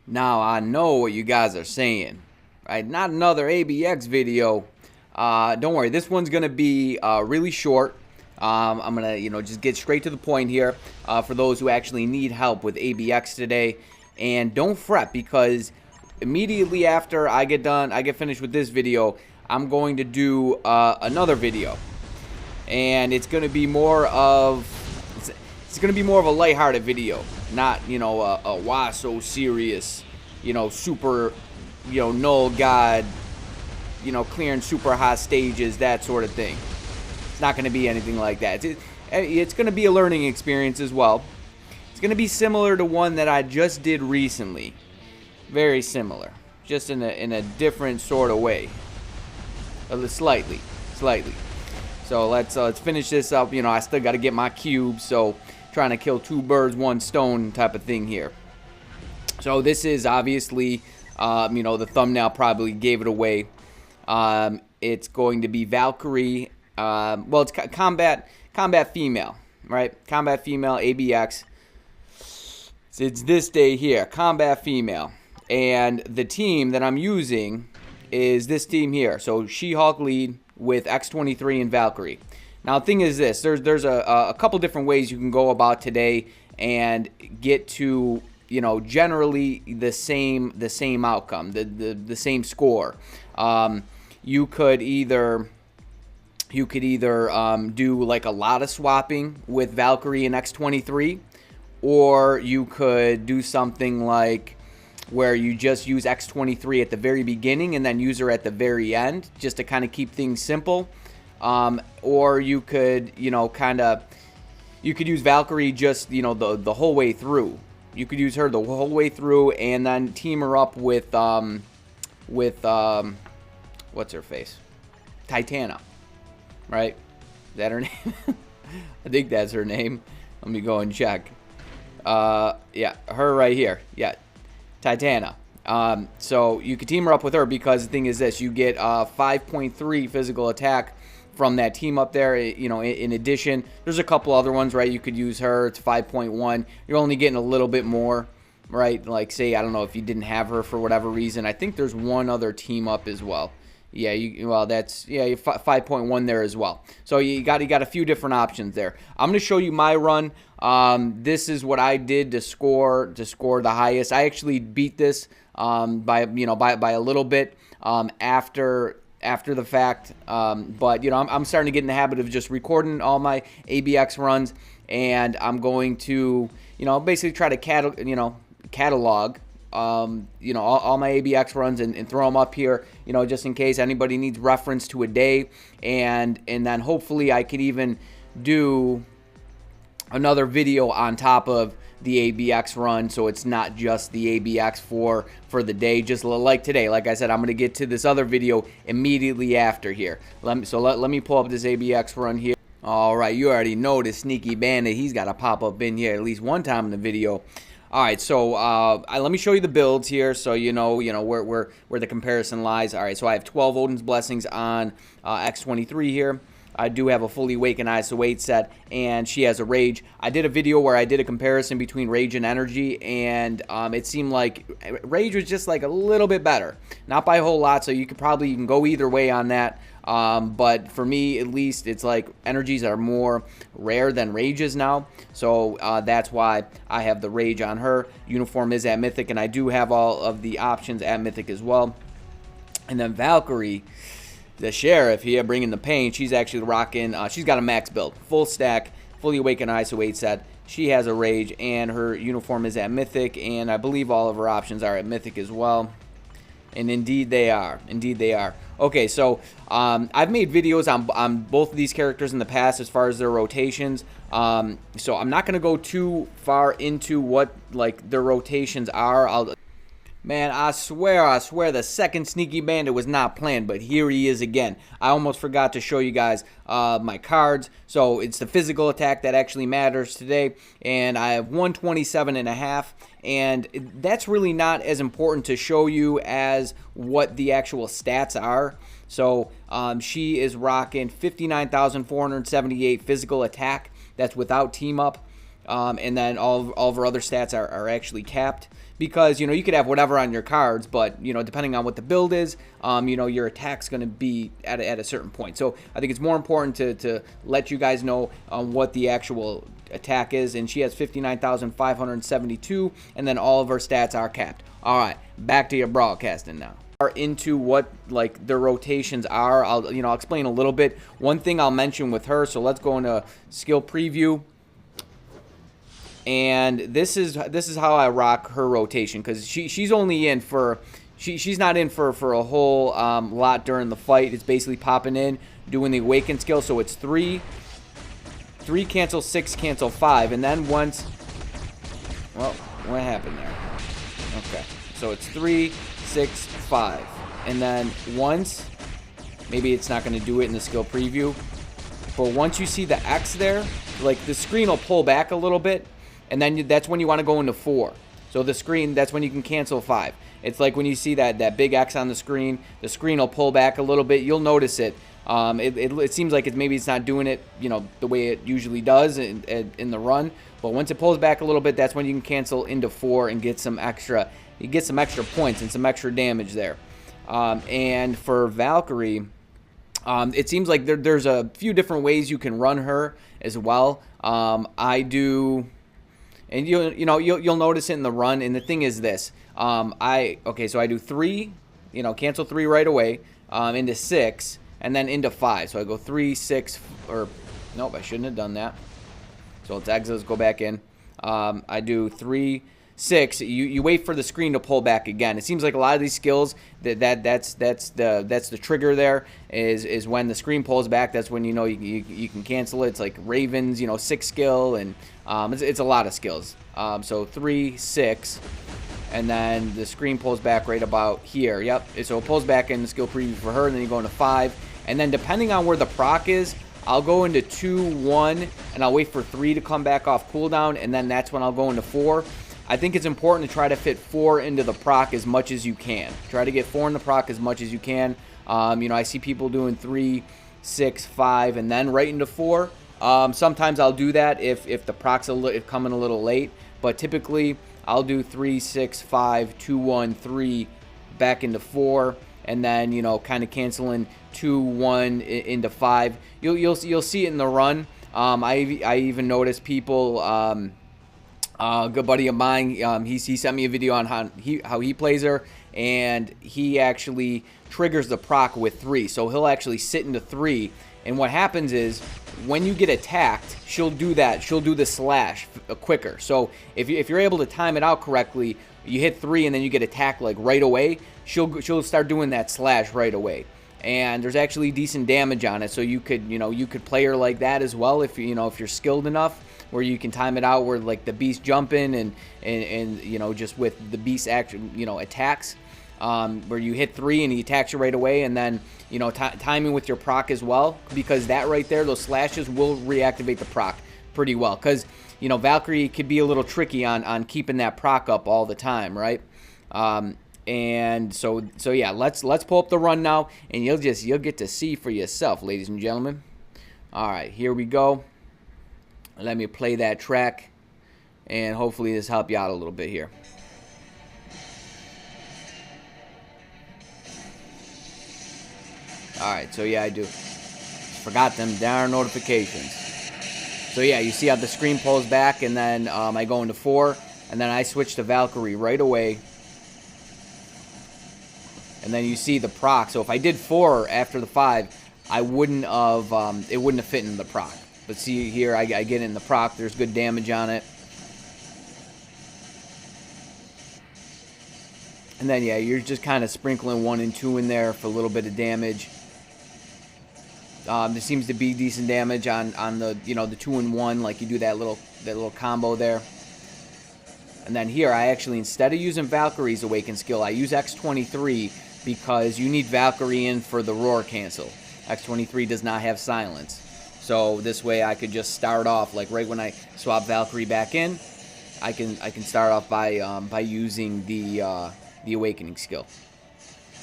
Now I know what you guys are saying, right? Not another ABX video. Don't worry, this one's gonna be really short. I'm gonna, just get straight to the point here for those who actually need help with ABX today. And don't fret, because immediately after I get finished with this video, I'm going to do another video, and it's gonna be more of it's gonna be more of a lighthearted video, not a why so serious, super, null god, clearing super high stages, that sort of thing. It's not gonna be anything like that. It's gonna be a learning experience as well. It's gonna be similar to one that I just did recently, very similar, just in a different sort of way, slightly. So let's finish this up. I still got to get my cube, so trying to kill two birds, one stone type of thing here. So this is obviously, the thumbnail probably gave it away. It's going to be Valkyrie. Well, it's combat female, right? Combat female ABX. It's this day here, combat female, and the team that I'm using is this team here. So She-Hulk lead with X-23 and Valkyrie. Now, the thing is this: there's a couple different ways you can go about today and get to generally the same outcome, the same score. You could either do like a lot of swapping with Valkyrie and X-23, or you could do something like where you just use X-23 at the very beginning and then use her at the very end, just to kind of keep things simple. Or you could, you could use Valkyrie just, the whole way through. You could use her the whole way through and then team her up with what's her face? Titana, right? Is that her name? I think that's her name. Let me go and check. Yeah, her right here. Yeah, Titana. So you could team her up with her, because the thing is this: you get 5.3 physical attack from that team up there. In addition, there's a couple other ones, right? You could use her. It's 5.1. You're only getting a little bit more, right? Like, say, I don't know, if you didn't have her for whatever reason. I think there's one other team up as well. Yeah, that's 5.1 there as well. So you got a few different options there. I'm going to show you my run. This is what I did to score the highest. I actually beat this by a little bit after the fact. But I'm starting to get in the habit of just recording all my ABX runs, and I'm going to basically try to catalog all my ABX runs and throw them up here, just in case anybody needs reference to a day, and then hopefully I could even do another video on top of the ABX run, so it's not just the ABX for the day, just like today. Like I said, I'm going to get to this other video immediately after here. Let me pull up this ABX run here. All right, you already know this sneaky bandit. He's got to pop up in here at least one time in the video. All right, so let me show you the builds here, so you know where the comparison lies. All right, so I have 12 Odin's Blessings on X-23 here. I do have a fully awakened ISO 8 set, and she has a Rage. I did a video where I did a comparison between Rage and Energy, and it seemed like Rage was just like a little bit better. Not by a whole lot, so you could probably even go either way on that. But for me, at least, it's like Energies are more rare than Rages now. So that's why I have the Rage on her. Uniform is at Mythic, and I do have all of the options at Mythic as well. And then Valkyrie, the Sheriff here, bringing the pain. She's actually rocking, she's got a max build, full stack, fully awakened ISO 8 set. She has a Rage, and her uniform is at Mythic, and I believe all of her options are at Mythic as well. And indeed they are. Indeed they are. Okay, so I've made videos on both of these characters in the past as far as their rotations. So I'm not going to go too far into what their rotations are. Man, I swear, the second Sneaky Bandit was not planned, but here he is again. I almost forgot to show you guys my cards. So it's the physical attack that actually matters today, and I have 127.5, and that's really not as important to show you as what the actual stats are. So she is rocking 59,478 physical attack. That's without team up. and then all of her other stats are actually capped. Because, you could have whatever on your cards, but, depending on what the build is, your attack's going to be at a certain point. So I think it's more important to let you guys know what the actual attack is. And she has 59,572, and then all of her stats are capped. All right, back to your broadcasting now. Into what their rotations are. I'll explain a little bit. One thing I'll mention with her. So let's go into skill preview. And this is how I rock her rotation, because she's only in for she's not in for a whole lot during the fight. It's basically popping in, doing the awaken skill. So it's 3 cancel, 6 cancel, 5, and then once. Well, what happened there? Okay, so it's 3, 6, 5, and then once. Maybe it's not going to do it in the skill preview, but once you see the X there, the screen will pull back a little bit. And then that's when you want to go into 4. So the screen, that's when you can cancel 5. It's like when you see that big X on the screen will pull back a little bit. You'll notice it. It seems like maybe it's not doing it, the way it usually does in the run. But once it pulls back a little bit, that's when you can cancel into 4 and get some extra. You get some extra points and some extra damage there. And for Valkyrie, it seems like there's a few different ways you can run her as well. I do. And you'll notice it in the run. And the thing is this: so I do 3, cancel 3 right away, into 6, and then into 5. So I go 3, 6, or nope, I shouldn't have done that. So let's exit, let's go back in. I do 3, 6. You wait for the screen to pull back again. It seems like a lot of these skills that's the trigger there is when the screen pulls back. That's when you can cancel it. It's like Raven's 6 skill, and it's a lot of skills. So 3, 6, and then the screen pulls back right about here. Yep. So it pulls back in the skill preview for her, and then you go into 5, and then depending on where the proc is, I'll go into 2, 1, and I'll wait for 3 to come back off cooldown, and then that's when I'll go into 4. I think it's important to try to fit 4 into the proc as much as you can. Try to get 4 in the proc as much as you can. I see people doing 3, 6, 5, and then right into 4. Sometimes I'll do that if the proc's coming a little late, but typically I'll do 3, 6, 5, 2, 1, 3, back into 4, and then kind of canceling 2, 1 into 5. You'll see it in the run. I even noticed people. A good buddy of mine, he sent me a video on how he plays her, and he actually triggers the proc with 3. So he'll actually sit into 3, and what happens is when you get attacked, she'll do that. She'll do the slash quicker. So if you're able to time it out correctly, you hit 3 and then you get attacked right away, she'll start doing that slash right away. And there's actually decent damage on it, so you could play her like that as well if you're skilled enough, where you can time it out where the beast jumping and just with the beast action attacks, where you hit 3 and he attacks you right away, and then timing with your proc as well, because that right there, those slashes will reactivate the proc pretty well, because Valkyrie could be a little tricky on keeping that proc up all the time, right? And so yeah, let's pull up the run now, and you'll get to see for yourself, ladies and gentlemen. All right, here we go. Let me play that track, and hopefully this help you out a little bit here. All right, so yeah, I do. Forgot them darn notifications. So yeah, you see how the screen pulls back, and then I go into 4, and then I switch to Valkyrie right away. And then you see the proc. So if I did 4 after the 5, I wouldn't have. It wouldn't have fit in the proc. But see here, I get in the proc. There's good damage on it. And then yeah, you're just kind of sprinkling 1 and 2 in there for a little bit of damage. There seems to be decent damage on the the 2 and 1, like you do that little combo there. And then here, I actually, instead of using Valkyrie's Awaken skill, I use X-23 because you need Valkyrie in for the roar cancel. X-23 does not have silence. So this way I could just start off, right when I swap Valkyrie back in, I can start off by using the Awakening skill.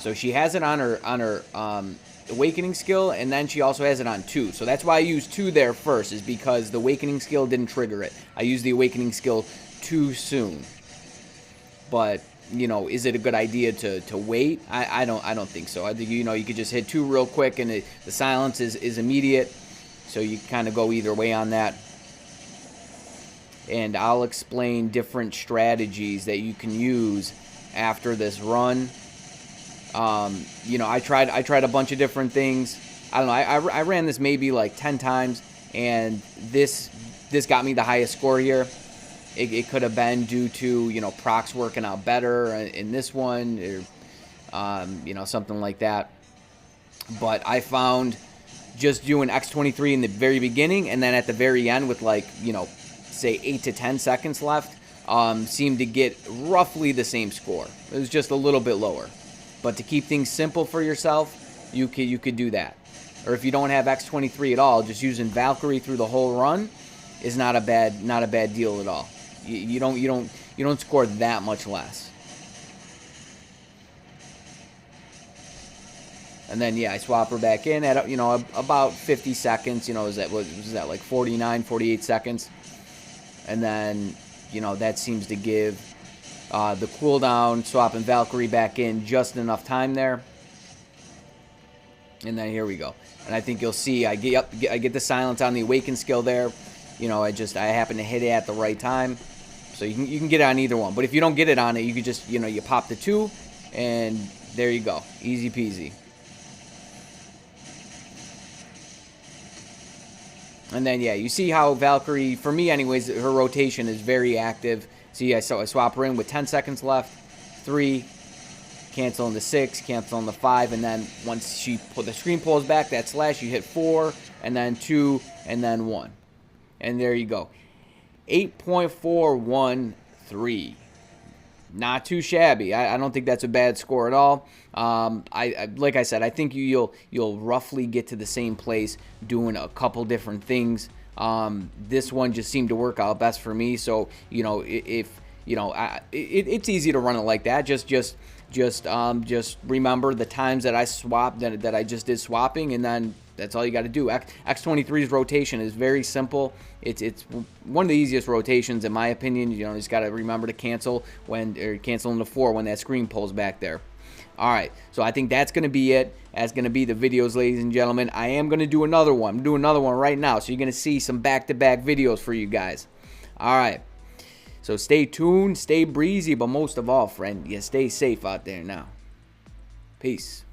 So she has it on her awakening skill, and then she also has it on 2. So that's why I used 2 there first, is because the awakening skill didn't trigger it. I used the awakening skill too soon. But, you know, is it a good idea to wait? I don't think so. I think, you know, you could just hit 2 real quick, and the silence is immediate. So you kind of go either way on that. And I'll explain different strategies that you can use after this run. You know, I tried a bunch of different things. I don't know. I ran this maybe like 10 times, and this got me the highest score here. It could have been due to, you know, procs working out better in this one, or you know, something like that. But I found just doing X-23 in the very beginning, and then at the very end with, like, you know, say 8 to 10 seconds left, seemed to get roughly the same score. It was just a little bit lower. But to keep things simple for yourself, you could do that. Or if you don't have X-23 at all, just using Valkyrie through the whole run is not a bad deal at all. You don't score that much less. And then, yeah, I swap her back in at, you know, about 50 seconds. You know, was that like 49, 48 seconds? And then, you know, that seems to give the cooldown, swapping Valkyrie back in just enough time there. And then here we go. And I think you'll see I get the silence on the awaken skill there. You know, I happen to hit it at the right time. So you can get it on either one. But if you don't get it on it, you could just, you know, you pop the 2, and there you go. Easy peasy. And then, yeah, you see how Valkyrie, for me anyways, her rotation is very active. See, I swap her in with 10 seconds left. 3, cancel into 6, cancel into 5, and then once the screen pulls back, that slash, you hit 4, and then 2, and then 1. And there you go. 8.413. Not too shabby. I don't think that's a bad score at all. Like I said, I think you'll roughly get to the same place doing a couple different things. This one just seemed to work out best for me. So, you know, if you know, it's easy to run it like that. Just remember the times that I swapped, that I just did swapping, and then that's all you got to do. X-23's rotation is very simple. It's one of the easiest rotations in my opinion. You know, you just got to remember to cancel cancel into 4 when that screen pulls back there. All right, so I think that's going to be it. That's going to be the videos, ladies and gentlemen. I am going to do another one. I'm doing another one right now, so you're going to see some back-to-back videos for you guys. All right, so stay tuned, stay breezy, but most of all, friend, you stay safe out there now. Peace.